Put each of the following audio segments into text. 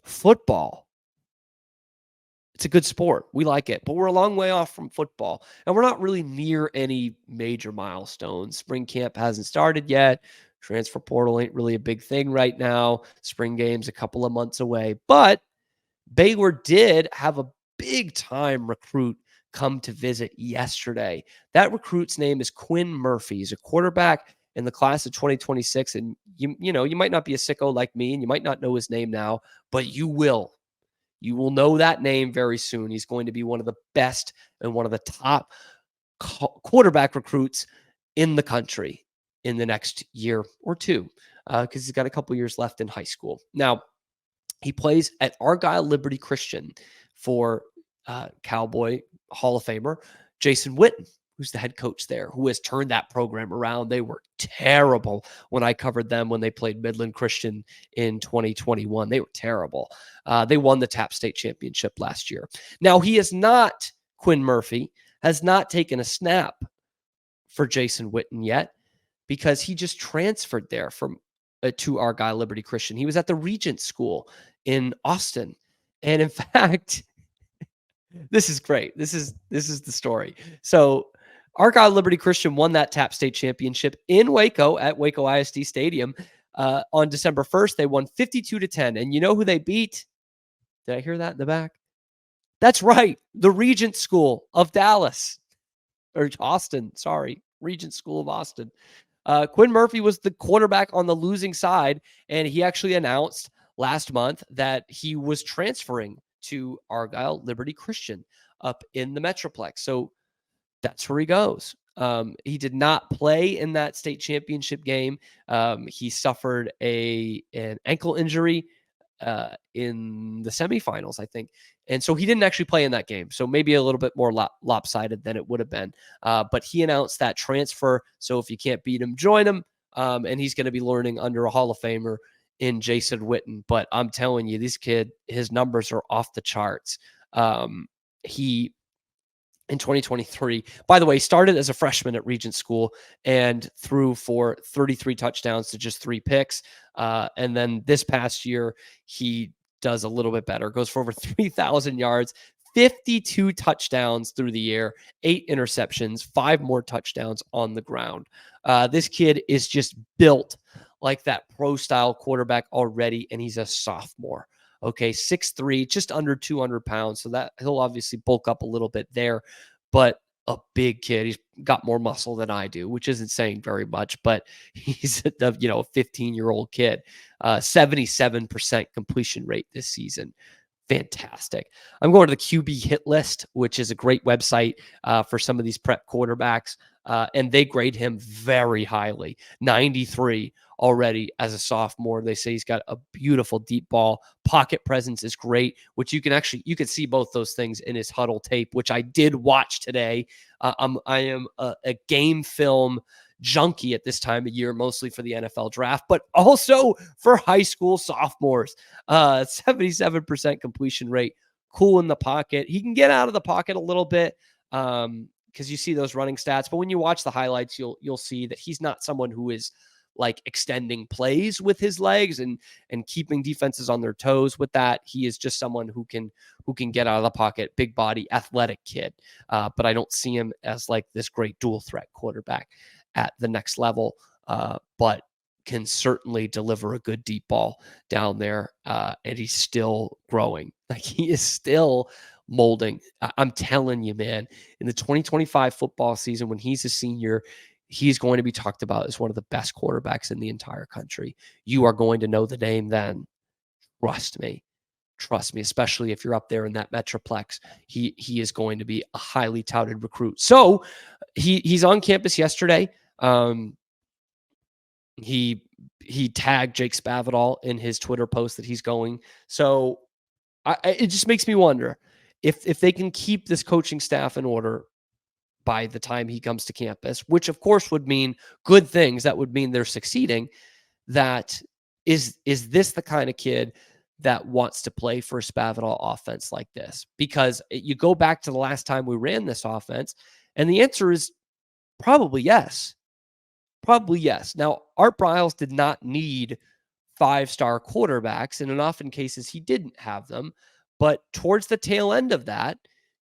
Football, it's a good sport. We like it, but we're a long way off from football, and we're not really near any major milestones. Spring camp hasn't started yet. Transfer portal ain't really a big thing right now. Spring game's a couple of months away, but Baylor did have a big time recruit come to visit yesterday. That recruit's name is Quinn Murphy. He's a quarterback in the class of 2026. And you might not be a sicko like me, and you might not know his name now, but you will. You will know that name very soon. He's going to be one of the best and one of the top quarterback recruits in the country in the next year or two, because he's got a couple years left in high school. Now, he plays at Argyle Liberty Christian for Cowboy Hall of Famer Jason Witten, who's the head coach there, who has turned that program around. They were terrible when I covered them when they played Midland Christian in 2021. They were terrible. They won the TAP State Championship last year. Now, Quinn Murphy has not taken a snap for Jason Witten yet, because he just transferred there from to Argyle Liberty Christian. He was at the Regent School in Austin. And in fact, this is great. This is the story. So Argyle Liberty Christian won that TAP State Championship in Waco at Waco ISD Stadium on December 1st. They won 52-10. And you know who they beat? Did I hear that in the back? That's right. The Regent School of Dallas. Or Austin, sorry. Regent School of Austin. Quinn Murphy was the quarterback on the losing side, and he actually announced last month that he was transferring to Argyle Liberty Christian up in the Metroplex. So that's where he goes. He did not play in that state championship game. He suffered an ankle injury in the semifinals, I think. And so he didn't actually play in that game. So maybe a little bit more lopsided than it would have been. But he announced that transfer. So if you can't beat him, join him. And he's going to be learning under a Hall of Famer in Jason Witten. But I'm telling you, his numbers are off the charts. He, in 2023, by the way, started as a freshman at Regent School and threw for 33 touchdowns to just 3 picks. And then this past year, he does a little bit better, goes for over 3,000 yards, 52 touchdowns through the year, 8 interceptions, 5 more touchdowns on the ground. This kid is just built like that pro-style quarterback already, and he's a sophomore. Okay, 6'3", just under 200 pounds. So that he'll obviously bulk up a little bit there, but a big kid. He's got more muscle than I do, which isn't saying very much, but he's a 15-year-old kid. 77% completion rate this season. Fantastic. I'm going to the QB hit list, which is a great website for some of these prep quarterbacks. And they grade him very highly, 93 already as a sophomore. They say he's got a beautiful deep ball. Pocket presence is great, which you can see both those things in his huddle tape, which I did watch today. I am a game film junkie at this time of year, mostly for the NFL draft, but also for high school sophomores. 77% completion rate, cool in the pocket. He can get out of the pocket a little bit, because you see those running stats, but when you watch the highlights, you'll see that he's not someone who is like extending plays with his legs and keeping defenses on their toes with that. He is just someone who can get out of the pocket, big body, athletic kid. But I don't see him as like this great dual threat quarterback at the next level, but can certainly deliver a good deep ball down there. And he's still growing. Like, he is still molding. I'm telling you, man, in the 2025 football season, when he's a senior, he's going to be talked about as one of the best quarterbacks in the entire country. You are going to know the name then. Trust me, especially if you're up there in that Metroplex. He is going to be a highly touted recruit. So he's on campus yesterday. He tagged Jake Spavital in his Twitter post that he's going. So it just makes me wonder if they can keep this coaching staff in order by the time he comes to campus, which of course would mean good things. That would mean they're succeeding. That is this the kind of kid that wants to play for a Spavital offense like this? Because you go back to the last time we ran this offense, and the answer is probably yes. Probably yes. Now, Art Briles did not need 5-star quarterbacks, and in often cases he didn't have them. But towards the tail end of that,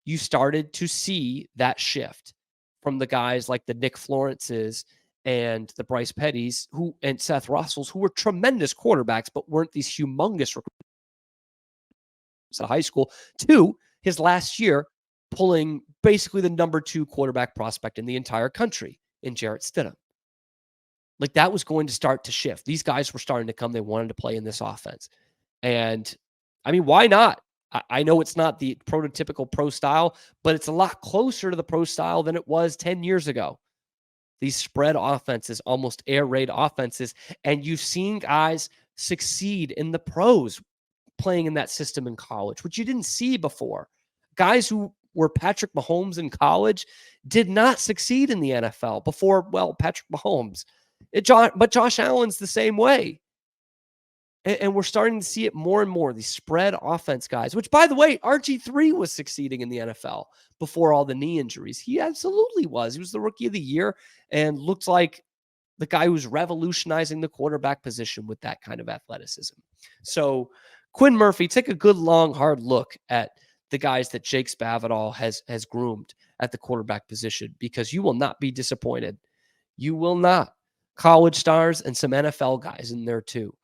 you started to see that shift from the guys like the Nick Florences and the Bryce Pettys and Seth Russells, who were tremendous quarterbacks, but weren't these humongous recruits at high school, to his last year pulling basically the number 2 quarterback prospect in the entire country in Jarrett Stidham. Like, that was going to start to shift. These guys were starting to come. They wanted to play in this offense. And I mean, why not? I know it's not the prototypical pro style, but it's a lot closer to the pro style than it was 10 years ago. These spread offenses, almost air raid offenses. And you've seen guys succeed in the pros playing in that system in college, which you didn't see before. Guys who were Patrick Mahomes in college did not succeed in the NFL before, well, Patrick Mahomes. But Josh Allen's the same way. And we're starting to see it more and more, these spread offense guys, which, by the way, RG3 was succeeding in the NFL before all the knee injuries. He absolutely was. He was the rookie of the year and looked like the guy who's revolutionizing the quarterback position with that kind of athleticism. So Quinn Murphy, take a good, long, hard look at the guys that Jake Spavital has groomed at the quarterback position, because you will not be disappointed. You will not. College stars and some NFL guys in there too.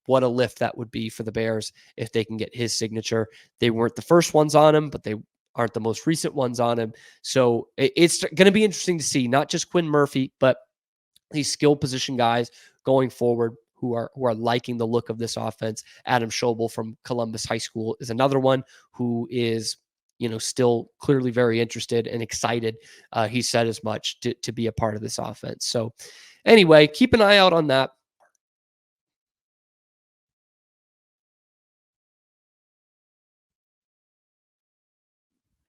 What a lift that would be for the Bears if they can get his signature. They weren't the first ones on him, but they aren't the most recent ones on him. So it's going to be interesting to see not just Quinn Murphy, but these skill position guys going forward who are liking the look of this offense. Adam Schobel from Columbus High School is another one who is, still clearly very interested and excited. He said as much to be a part of this offense. So anyway, keep an eye out on that.